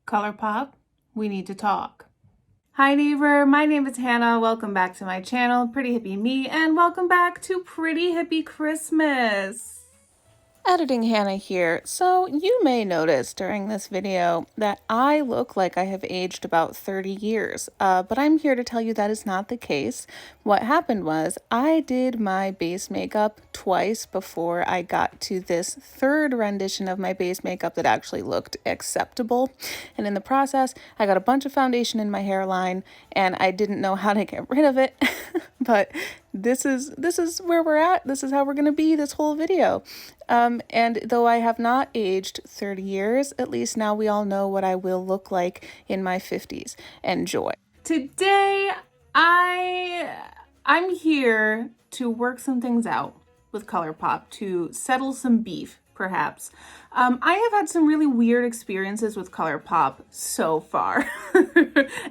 Colourpop, we need to talk. Hi neighbor, my name is Hannah. Welcome back to my channel, Pretty Hippie Me, and welcome back to Pretty Hippie Christmas. Editing Hannah here. So you may notice during this video that I look like I have aged about 30 years, but I'm here to tell you that is not the case. What happened was I did my base makeup twice before I got to this third rendition of my base makeup that actually looked acceptable. And in the process, I got a bunch of foundation in my hairline and I didn't know how to get rid of it. But this is where we're at. This is how we're going to be this whole video. And though I have not aged 30 years, at least now we all know what I will look like in my 50s. Enjoy. Today, I'm here to work some things out with Colourpop, to settle some beef, perhaps. I have had some really weird experiences with Colourpop so far,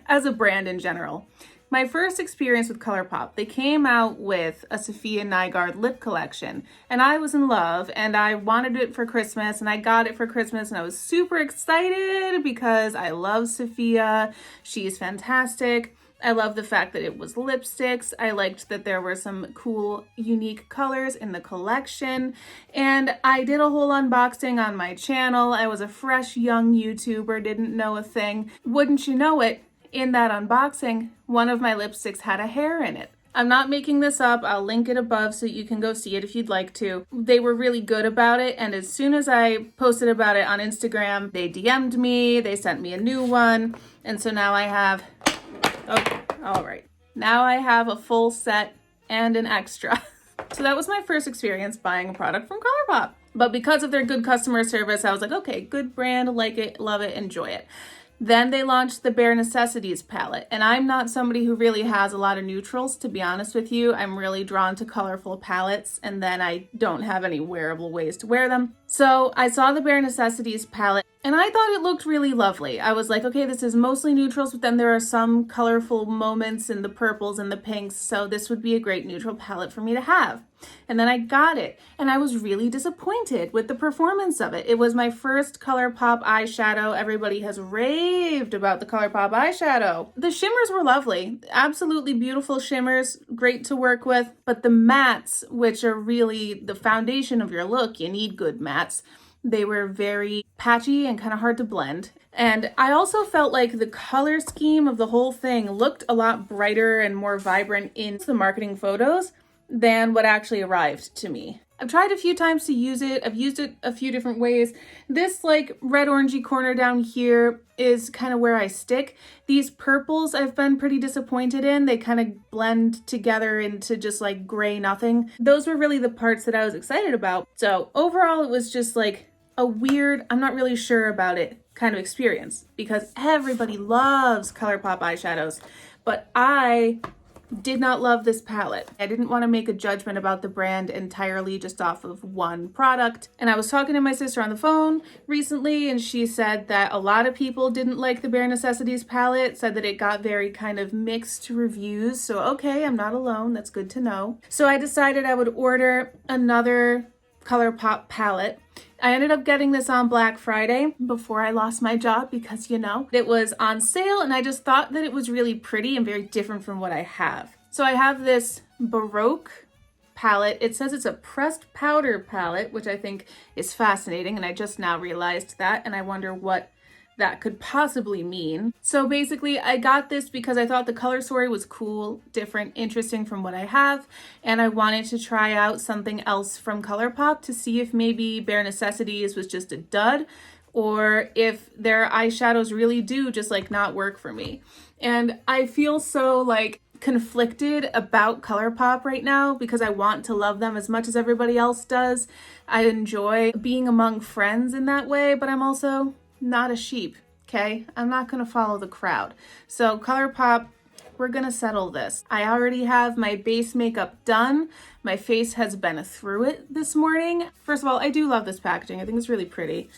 as a brand in general. My first experience with Colourpop, they came out with a Sophia Nygaard lip collection, and I was in love, and I wanted it for Christmas, and I got it for Christmas, and I was super excited because I love Sophia. She's fantastic. I love the fact that it was lipsticks. I liked that there were some cool, unique colors in the collection, and I did a whole unboxing on my channel. I was a fresh, young YouTuber, didn't know a thing. Wouldn't you know it? In that unboxing, one of my lipsticks had a hair in it. I'm not making this up. I'll link it above so you can go see it if you'd like to. They were really good about it, and as soon as I posted about it on Instagram, they DM'd me, they sent me a new one, and so now I have, oh, all right. Now I have a full set and an extra. So that was my first experience buying a product from Colourpop. But because of their good customer service, I was like, okay, good brand, like it, love it, enjoy it. Then they launched the Bare Necessities palette, and I'm not somebody who really has a lot of neutrals, to be honest with you. I'm really drawn to colorful palettes, and then I don't have any wearable ways to wear them. So I saw the Bare Necessities palette, and I thought it looked really lovely. I was like, okay, this is mostly neutrals, but then there are some colorful moments in the purples and the pinks, so this would be a great neutral palette for me to have. And then I got it, and I was really disappointed with the performance of it. It was my first Colourpop eyeshadow. Everybody has raved about the Colourpop eyeshadow. The shimmers were lovely, absolutely beautiful shimmers, great to work with, but the mattes, which are really the foundation of your look, you need good mattes, they were very patchy and kind of hard to blend. And I also felt like the color scheme of the whole thing looked a lot brighter and more vibrant in the marketing photos than what actually arrived to me. I've tried a few times to use it. I've used it a few different ways. This like red orangey corner down here is kind of where I stick. These purples I've been pretty disappointed in. They kind of blend together into just like gray nothing. Those were really the parts that I was excited about. So overall it was just like a weird, I'm not really sure about it kind of experience because everybody loves Colourpop eyeshadows, but I did not love this palette. I didn't want to make a judgment about the brand entirely just off of one product. And I was talking to my sister on the phone recently, and she said that a lot of people didn't like the Bare Necessities palette, said that it got very kind of mixed reviews. So okay, I'm not alone. That's good to know. So I decided I would order another Colourpop palette. I ended up getting this on Black Friday before I lost my job because, you know, it was on sale and I just thought that it was really pretty and very different from what I have. So I have this Baroque palette. It says it's a pressed powder palette, which I think is fascinating, and I just now realized that, and I wonder what that could possibly mean. So basically I got this because I thought the color story was cool, different, interesting from what I have, and I wanted to try out something else from Colourpop to see if maybe Bare Necessities was just a dud or if their eyeshadows really do just like not work for me. And I feel so like conflicted about Colourpop right now because I want to love them as much as everybody else does. I enjoy being among friends in that way, but I'm also not a sheep, okay? I'm not gonna follow the crowd. So Colourpop, we're gonna settle this. I already have my base makeup done. My face has been through it this morning. First of all, I do love this packaging. I think it's really pretty.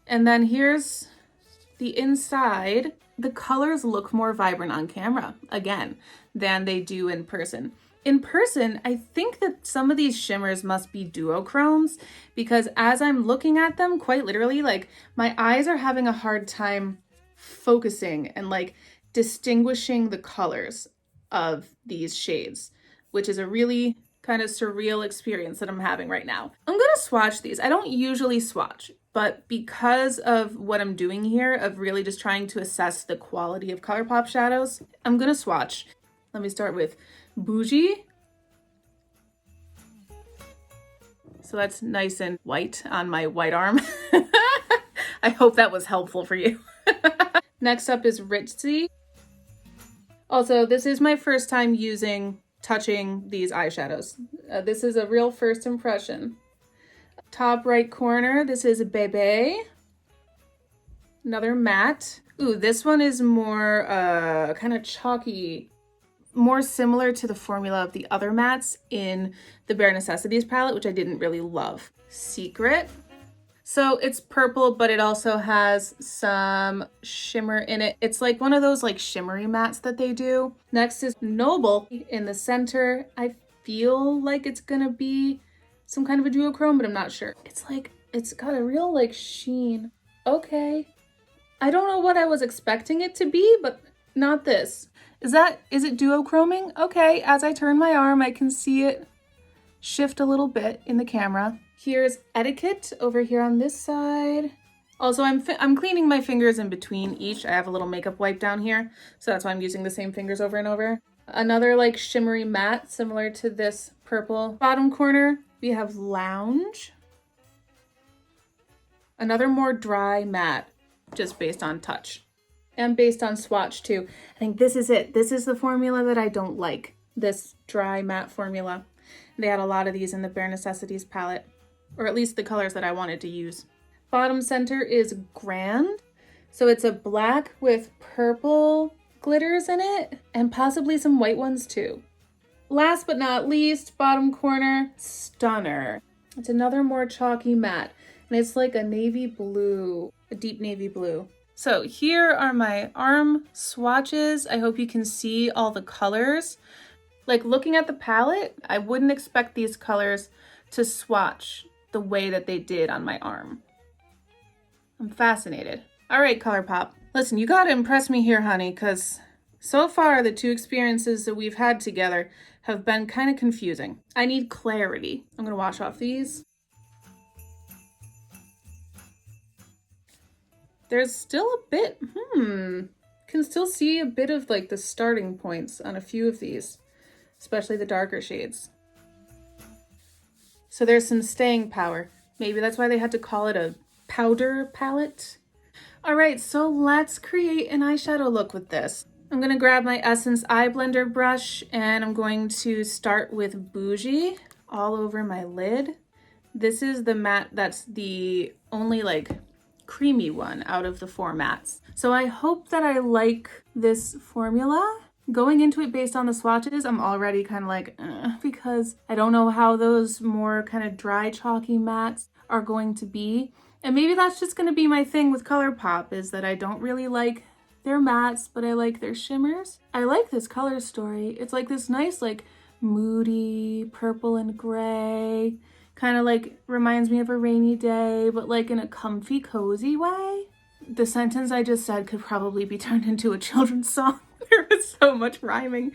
And then here's the inside. The colors look more vibrant on camera, again, than they do in person. In person, I think that some of these shimmers must be duochromes because as I'm looking at them, quite literally, like my eyes are having a hard time focusing and like distinguishing the colors of these shades, which is a really kind of surreal experience that I'm having right now. I'm gonna swatch these. I don't usually swatch, but because of what I'm doing here, of really just trying to assess the quality of Colourpop shadows, I'm gonna swatch. Let me start with Bougie. So that's nice and white on my white arm. I hope that was helpful for you. Next up is Ritzy. Also, this is my first time touching these eyeshadows. This is a real first impression. Top right corner, this is Bebe. Another matte. Ooh, this one is more kind of chalky, more similar to the formula of the other mattes in the Bare Necessities palette, which I didn't really love. Secret. So it's purple, but it also has some shimmer in it. It's like one of those like shimmery mattes that they do. Next is Noble in the center. I feel like it's gonna be some kind of a duochrome, but I'm not sure. It's like, it's got a real like sheen. Okay. I don't know what I was expecting it to be, but not this. Is it duochroming? Okay, as I turn my arm, I can see it shift a little bit in the camera. Here's Etiquette over here on this side. Also, I'm cleaning my fingers in between each. I have a little makeup wipe down here, so that's why I'm using the same fingers over and over. Another like shimmery matte, similar to this purple. Bottom corner, we have Lounge. Another more dry matte, just based on touch. And based on swatch too. I think this is it. This is the formula that I don't like. This dry matte formula. They had a lot of these in the Bare Necessities palette, or at least the colors that I wanted to use. Bottom center is Grand. So it's a black with purple glitters in it and possibly some white ones too. Last but not least, bottom corner, Stunner. It's another more chalky matte and it's like a navy blue, a deep navy blue. So here are my arm swatches. I hope you can see all the colors. Like looking at the palette, I wouldn't expect these colors to swatch the way that they did on my arm. I'm fascinated. All right, Colourpop. Listen, you gotta impress me here, honey, because so far the two experiences that we've had together have been kind of confusing. I need clarity. I'm gonna wash off these. There's still a bit, can still see a bit of like the starting points on a few of these, especially the darker shades. So there's some staying power. Maybe that's why they had to call it a powder palette. All right, so let's create an eyeshadow look with this. I'm gonna grab my Essence Eye Blender brush and I'm going to start with Bougie all over my lid. This is the matte that's the only like creamy one out of the four mattes. So I hope that I like this formula. Going into it based on the swatches, I'm already kind of like, because I don't know how those more kind of dry, chalky mattes are going to be. And maybe that's just going to be my thing with Colourpop, is that I don't really like their mattes, but I like their shimmers. I like this color story. It's like this nice, like moody purple and gray, kind of like reminds me of a rainy day, but like in a comfy, cozy way. The sentence I just said could probably be turned into a children's song. There was so much rhyming.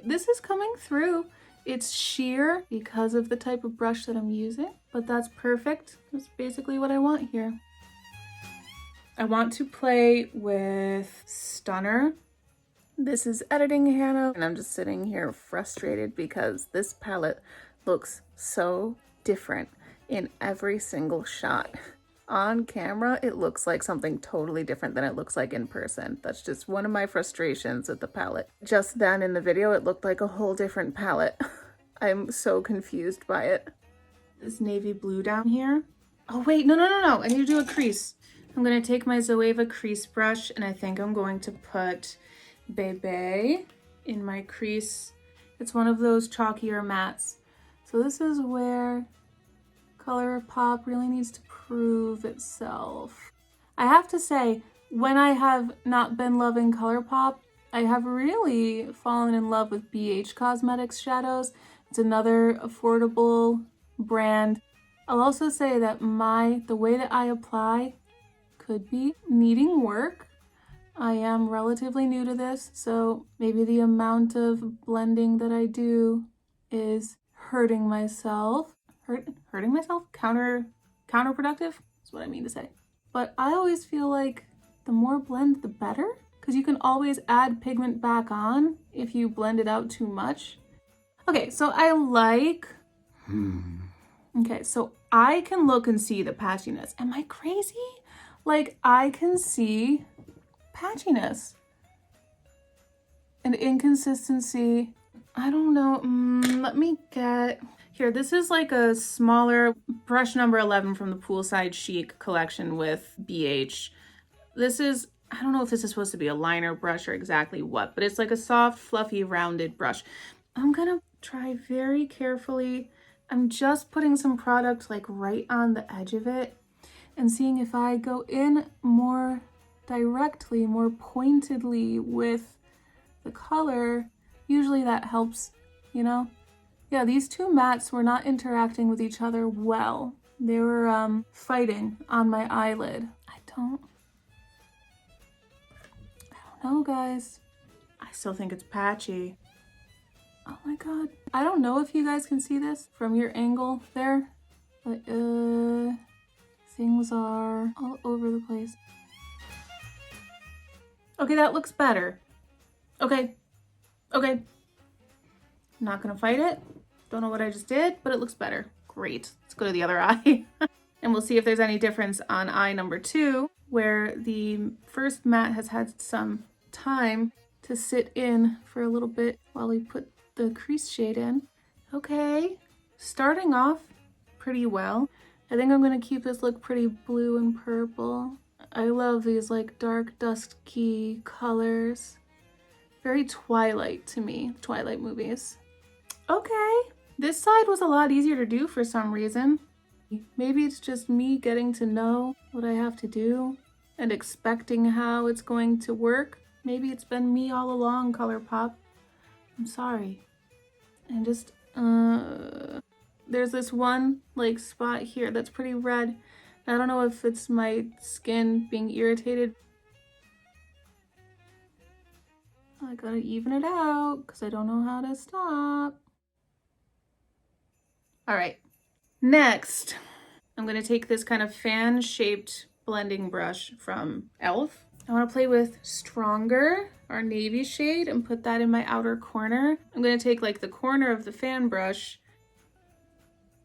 This is coming through. It's sheer because of the type of brush that I'm using, but that's perfect. That's basically what I want here. I want to play with Stunner. This is Editing Hannah, and I'm just sitting here frustrated because this palette looks so different in every single shot. On camera, it looks like something totally different than it looks like in person. That's just one of my frustrations with the palette. Just then in the video, it looked like a whole different palette. I'm so confused by it. This navy blue down here. Oh wait, no. I need to do a crease. I'm gonna take my Zoeva crease brush and I think I'm going to put Bebe in my crease. It's one of those chalkier mattes. So this is where Colourpop really needs to prove itself. I have to say, when I have not been loving Colourpop, I have really fallen in love with BH Cosmetics shadows. It's another affordable brand. I'll also say that the way that I apply could be needing work. I am relatively new to this, so maybe the amount of blending that I do is hurting myself. Hurting myself? Counterproductive is what I mean to say. But I always feel like the more blend, the better, because you can always add pigment back on if you blend it out too much. Okay, so Okay, so I can look and see the patchiness. Am I crazy? Like, I can see patchiness and inconsistency. I don't know. Let me get here. This is like a smaller brush number 11 from the Poolside Chic collection with BH. This is, I don't know if this is supposed to be a liner brush or exactly what, but it's like a soft, fluffy, rounded brush. I'm gonna try very carefully. I'm just putting some product like right on the edge of it and seeing if I go in more directly, more pointedly with the color. Usually that helps, you know? Yeah, these two mattes were not interacting with each other well. They were fighting on my eyelid. I don't know, guys. I still think it's patchy. Oh my god. I don't know if you guys can see this from your angle there, but things are all over the place. Okay, that looks better. Okay. I'm not gonna fight it. Don't know what I just did, but it looks better. Great. Let's go to the other eye. And we'll see if there's any difference on eye number 2, where the first matte has had some time to sit in for a little bit while we put the crease shade in. Okay, starting off pretty well. I think I'm gonna keep this look pretty blue and purple. I love these like dark dusky colors. Very Twilight to me, Twilight movies. Okay, this side was a lot easier to do for some reason. Maybe it's just me getting to know what I have to do and expecting how it's going to work. Maybe it's been me all along, Colourpop. I'm sorry. And just, there's this one like spot here that's pretty red. I don't know if it's my skin being irritated. I gotta even it out because I don't know how to stop. All right, next, I'm gonna take this kind of fan-shaped blending brush from e.l.f. I wanna play with Stronger, our navy shade, and put that in my outer corner. I'm gonna take like the corner of the fan brush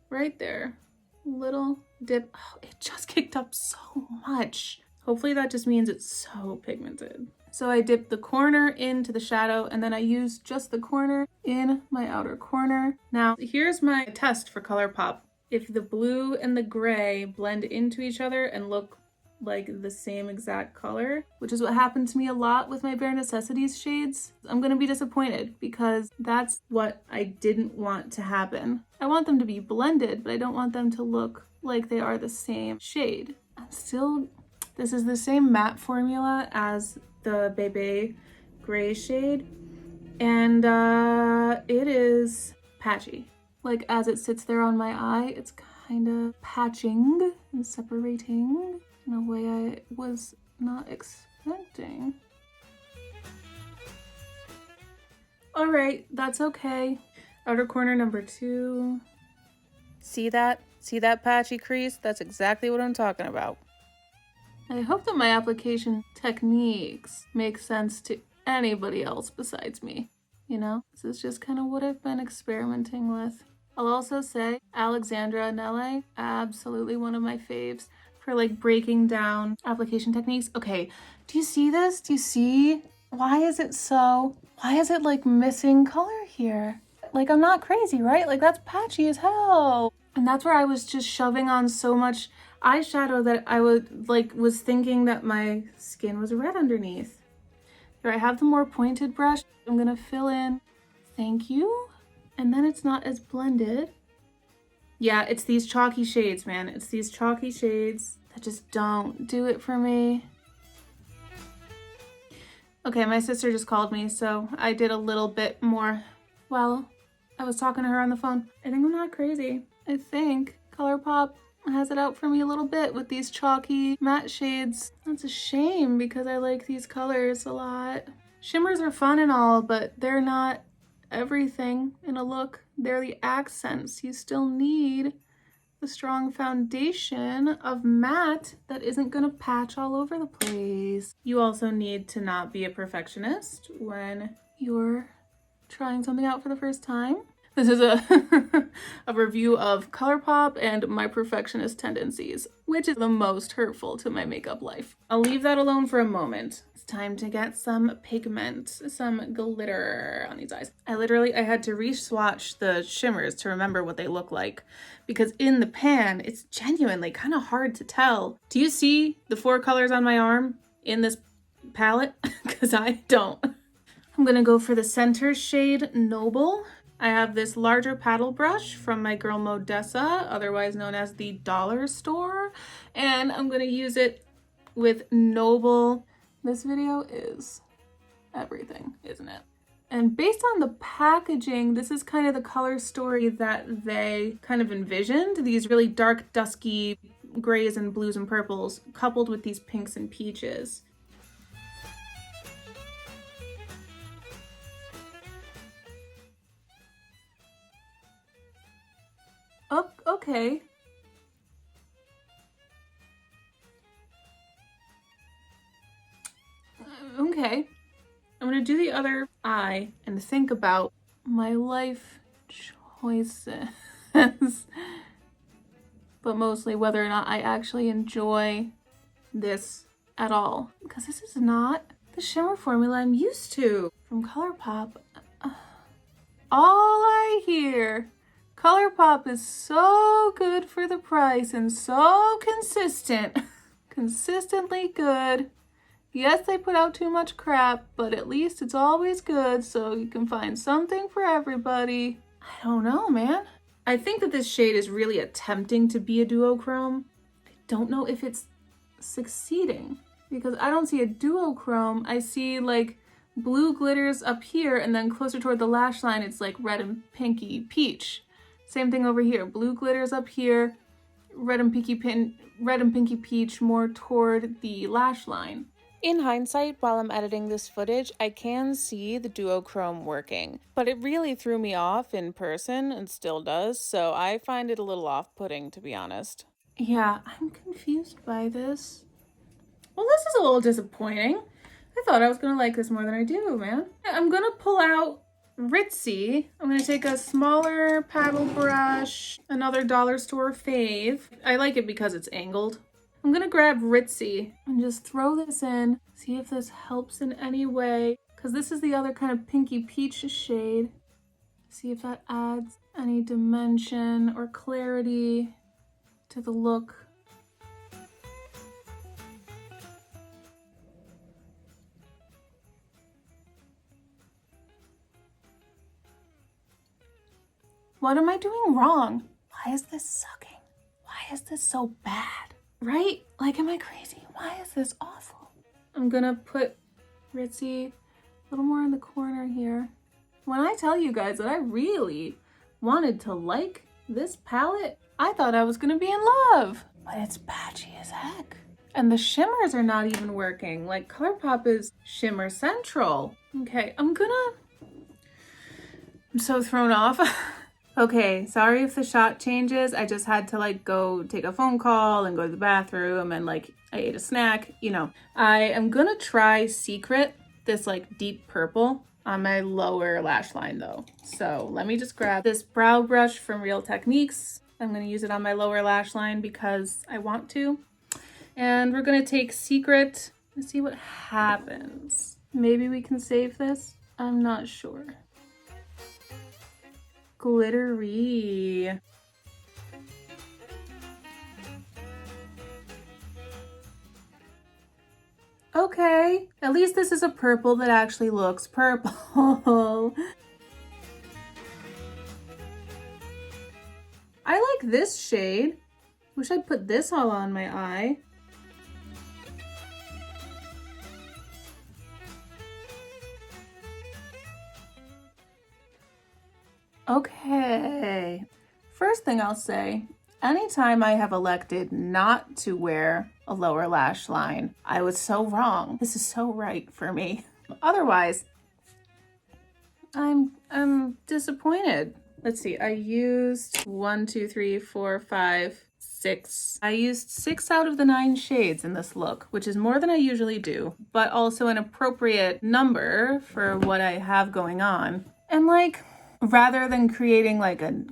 right there. Little dip. Oh, it just kicked up so much. Hopefully that just means it's so pigmented. So I dipped the corner into the shadow and then I used just the corner in my outer corner. Now here's my test for Colourpop. If the blue and the gray blend into each other and look like the same exact color, which is what happened to me a lot with my Bare Necessities shades, I'm gonna be disappointed because that's what I didn't want to happen. I want them to be blended, but I don't want them to look like they are the same shade. This is the same matte formula as the Bebe gray shade, and it is patchy. Like as it sits there on my eye, it's kind of patching and separating in a way I was not expecting. All right, that's okay. Outer corner number 2. See that? See that patchy crease? That's exactly what I'm talking about. I hope that my application techniques make sense to anybody else besides me. You know, this is just kind of what I've been experimenting with. I'll also say Alexandra Nelle, absolutely one of my faves for like breaking down application techniques. Okay, do you see this? Do you see? Why is it like missing color here? Like I'm not crazy, right? Like that's patchy as hell. And that's where I was just shoving on so much eyeshadow that I was thinking that my skin was red underneath. Here I have the more pointed brush. I'm gonna fill in, thank you. And then it's not as blended. Yeah, it's these chalky shades, man. It's these chalky shades that just don't do it for me. Okay, my sister just called me, so I did a little bit more while I was talking to her on the phone. I think I'm not crazy. I think Colourpop has it out for me a little bit with these chalky matte shades. That's a shame because I like these colors a lot. Shimmers are fun and all, but they're not everything in a look. They're the accents. You still need the strong foundation of matte that isn't gonna patch all over the place. You also need to not be a perfectionist when you're trying something out for the first time. This is a, a review of Colourpop and my perfectionist tendencies, which is the most hurtful to my makeup life. I'll leave that alone for a moment. It's time to get some pigment, some glitter on these eyes. I had to re-swatch the shimmers to remember what they look like, because in the pan, it's genuinely kind of hard to tell. Do you see the 4 colors on my arm in this palette? Because I don't. I'm gonna go for the center shade Noble. I have this larger paddle brush from my girl Modessa, otherwise known as the Dollar Store, and I'm gonna use it with Noble. This video is everything, isn't it? And based on the packaging, this is kind of the color story that they kind of envisioned. These really dark, dusky grays and blues and purples coupled with these pinks and peaches. Oh, okay. Okay. I'm gonna do the other eye and think about my life choices. But mostly whether or not I actually enjoy this at all. Because this is not the shimmer formula I'm used to from Colourpop. All I hear, Colourpop is so good for the price and so consistent. Consistently good. Yes, they put out too much crap, but at least it's always good, so you can find something for everybody. I don't know, man. I think that this shade is really attempting to be a duochrome. I don't know if it's succeeding, because I don't see a duochrome. I see like blue glitters up here, and then closer toward the lash line, it's like red and pinky peach. Same thing over here. Blue glitters up here, red and pinky peach more toward the lash line. In hindsight, while I'm editing this footage, I can see the duochrome working, but it really threw me off in person and still does, so I find it a little off-putting, to be honest. Yeah, I'm confused by this. Well, this is a little disappointing. I thought I was gonna like this more than I do, man. I'm gonna pull out Ritzy. I'm gonna take a smaller paddle brush, another dollar store fave. I like it because it's angled. I'm gonna grab Ritzy and just throw this in, see if this helps in any way, because this is the other kind of pinky peach shade. See if that adds any dimension or clarity to the look. What am I doing wrong? Why is this sucking? Why is this so bad? Right? Like, am I crazy? Why is this awful? I'm gonna put Ritzy a little more in the corner here. When I tell you guys that I really wanted to like this palette, I thought I was gonna be in love. But it's patchy as heck. And the shimmers are not even working. Like, Colourpop is shimmer central. Okay, I'm so thrown off. Okay, sorry if the shot changes. I just had to like go take a phone call and go to the bathroom, and like I ate a snack, you know. I am gonna try Secret, this like deep purple on my lower lash line though. So let me just grab this brow brush from Real Techniques. I'm gonna use it on my lower lash line because I want to. And we're gonna take Secret and see what happens. Maybe we can save this. I'm not sure. Glittery. Okay, at least this is a purple that actually looks purple. I like this shade. Wish I'd put this all on my eye. Okay. First thing I'll say, anytime I have elected not to wear a lower lash line, I was so wrong. This is so right for me. Otherwise, I'm disappointed. Let's see, I used 1, 2, 3, 4, 5, 6. I used 6 out of the 9 shades in this look, which is more than I usually do, but also an appropriate number for what I have going on. And like, rather than creating like an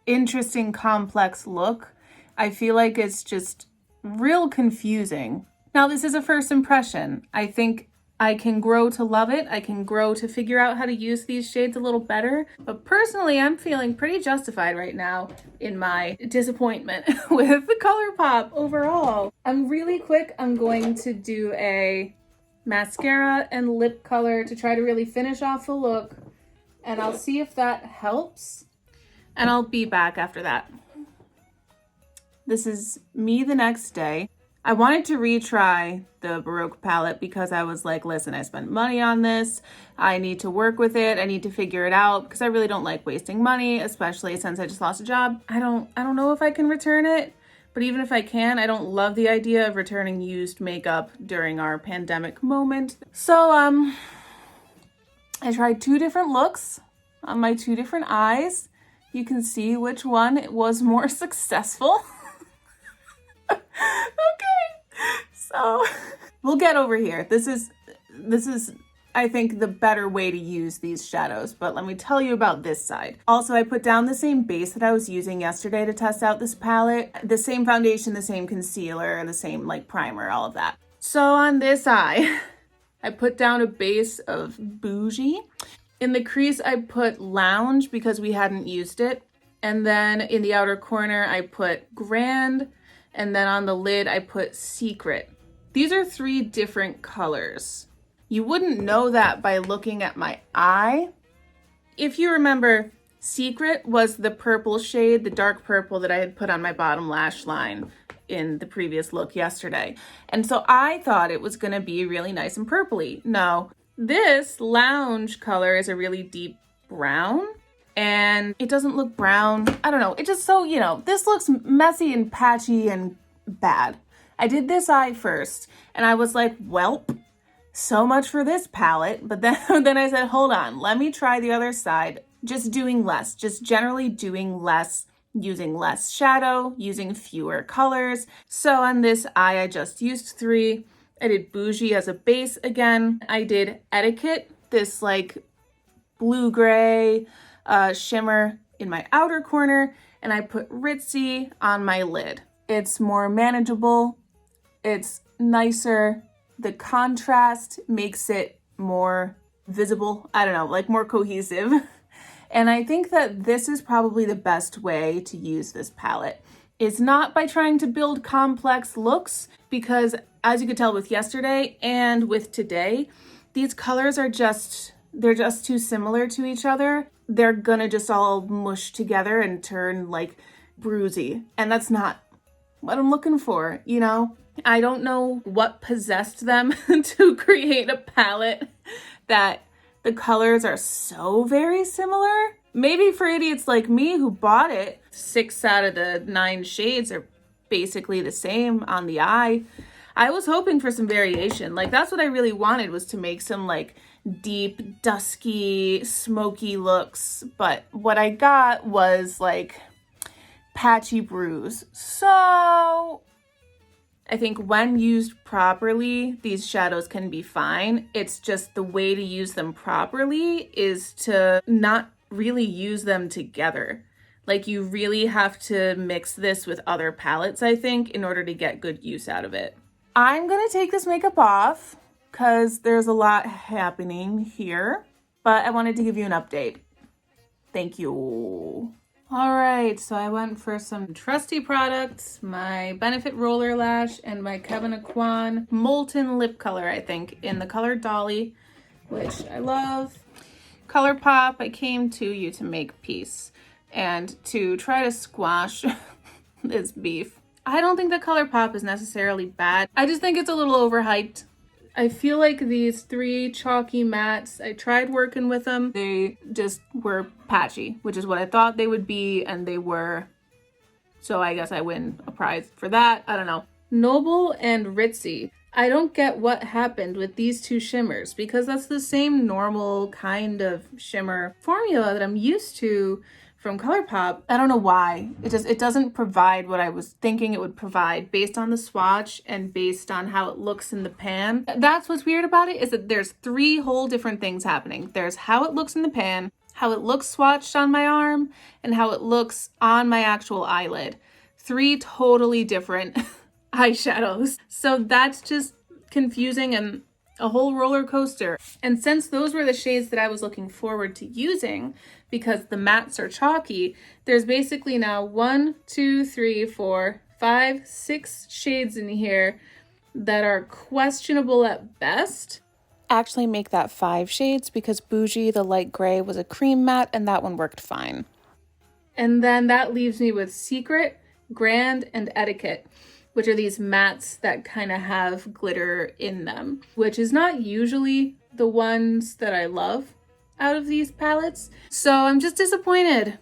interesting, complex look, I feel like it's just real confusing. Now, this is a first impression. I think I can grow to love it. I can grow to figure out how to use these shades a little better. But personally, I'm feeling pretty justified right now in my disappointment with the Colourpop overall. I'm going to do a mascara and lip color to try to really finish off the look. And I'll see if that helps. And I'll be back after that. This is me the next day. I wanted to retry the Baroque palette because I was like, listen, I spent money on this. I need to work with it. I need to figure it out because I really don't like wasting money, especially since I just lost a job. I don't know if I can return it, but even if I can, I don't love the idea of returning used makeup during our pandemic moment. So, I tried 2 different looks on my 2 different eyes. You can see which one was more successful. Okay, so we'll get over here. This is, I think, the better way to use these shadows, but let me tell you about this side. Also, I put down the same base that I was using yesterday to test out this palette. The same foundation, the same concealer, the same like primer, all of that. So on this eye, I put down a base of Bougie. In the crease, I put Lounge because we hadn't used it. And then in the outer corner, I put Grand. And then on the lid, I put Secret. These are 3 different colors. You wouldn't know that by looking at my eye. If you remember, Secret was the purple shade, the dark purple that I had put on my bottom lash line in the previous look yesterday. And so I thought it was gonna be really nice and purpley. No, this Lounge color is a really deep brown. And it doesn't look brown. I don't know. It just so, this looks messy and patchy and bad. I did this eye first and I was like, welp, so much for this palette. But then I said, hold on, let me try the other side. Just doing less, just generally doing less, using less shadow, using fewer colors. So on this eye, I just used 3. I did Bougie as a base again. I did Etiquette, this like blue-gray, shimmer in my outer corner, and I put Ritzy on my lid. It's more manageable, it's nicer, the contrast makes it more visible, I don't know, like more cohesive. And I think that this is probably the best way to use this palette. It's not by trying to build complex looks, because as you could tell with yesterday and with today, these colors are they're just too similar to each other. They're gonna just all mush together and turn like bruisey. And that's not what I'm looking for, I don't know what possessed them to create a palette that the colors are so very similar. Maybe for idiots like me who bought it, 6 out of the 9 shades are basically the same on the eye. I was hoping for some variation. Like, that's what I really wanted, was to make some like deep, dusky, smoky looks. But what I got was like patchy bruise. So I think when used properly, these shadows can be fine. It's just the way to use them properly is to not really use them together. Like, you really have to mix this with other palettes, I think, in order to get good use out of it. I'm gonna take this makeup off because there's a lot happening here, but I wanted to give you an update. Thank you. All right, so I went for some trusty products, my Benefit Roller Lash and my Kevyn Aucoin Molten Lip Color, I think, in the color Dolly, which I love. Colourpop, I came to you to make peace and to try to squash this beef. I don't think that Colourpop is necessarily bad. I just think it's a little overhyped. I feel like these 3 chalky mattes, I tried working with them. They just were patchy, which is what I thought they would be, and they were. So I guess I win a prize for that. I don't know. Noble and Ritzy. I don't get what happened with these 2 shimmers because that's the same normal kind of shimmer formula that I'm used to from Colourpop. I don't know why. It doesn't provide what I was thinking it would provide based on the swatch and based on how it looks in the pan. That's what's weird about it, is that there's 3 whole different things happening. There's how it looks in the pan, how it looks swatched on my arm, and how it looks on my actual eyelid. 3 totally different eyeshadows. So that's just confusing and a whole roller coaster. And since those were the shades that I was looking forward to using, because the mattes are chalky, there's basically now 1, 2, 3, 4, 5, 6 shades in here that are questionable at best. Actually make that 5 shades because Bougie, the light gray, was a cream matte and that one worked fine. And then that leaves me with Secret, Grand, and Etiquette, which are these mattes that kind of have glitter in them, which is not usually the ones that I love out of these palettes. So I'm just disappointed.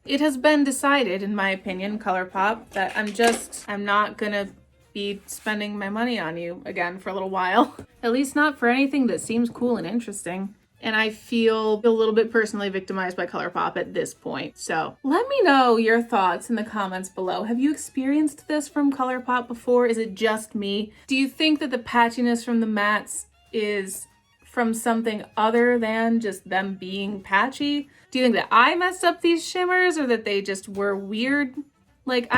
It has been decided, in my opinion, Colourpop, that I'm not gonna be spending my money on you again for a little while. At least not for anything that seems cool and interesting. And I feel a little bit personally victimized by Colourpop at this point. So let me know your thoughts in the comments below. Have you experienced this from Colourpop before? Is it just me? Do you think that the patchiness from the mattes is from something other than just them being patchy? Do you think that I messed up these shimmers or that they just were weird? Like,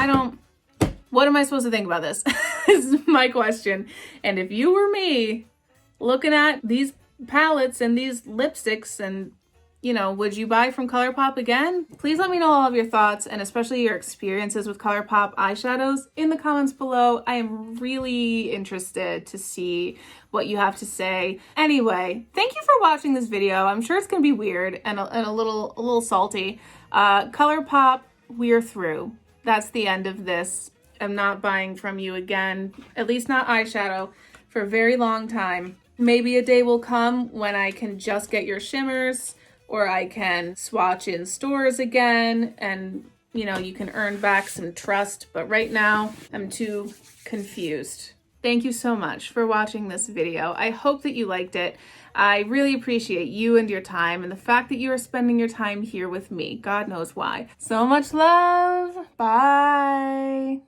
what am I supposed to think about this? Is my question. And if you were me looking at these palettes and these lipsticks and, you know, would you buy from Colourpop again? Please let me know all of your thoughts and especially your experiences with Colourpop eyeshadows in the comments below. I am really interested to see what you have to say. Anyway, thank you for watching this video. I'm sure it's gonna be weird and a little salty. Colourpop, we're through. That's the end of this. I'm not buying from you again, at least not eyeshadow, for a very long time. Maybe a day will come when I can just get your shimmers or I can swatch in stores again and, you know, you can earn back some trust. But right now, I'm too confused. Thank you so much for watching this video. I hope that you liked it. I really appreciate you and your time and the fact that you are spending your time here with me. God knows why. So much love. Bye.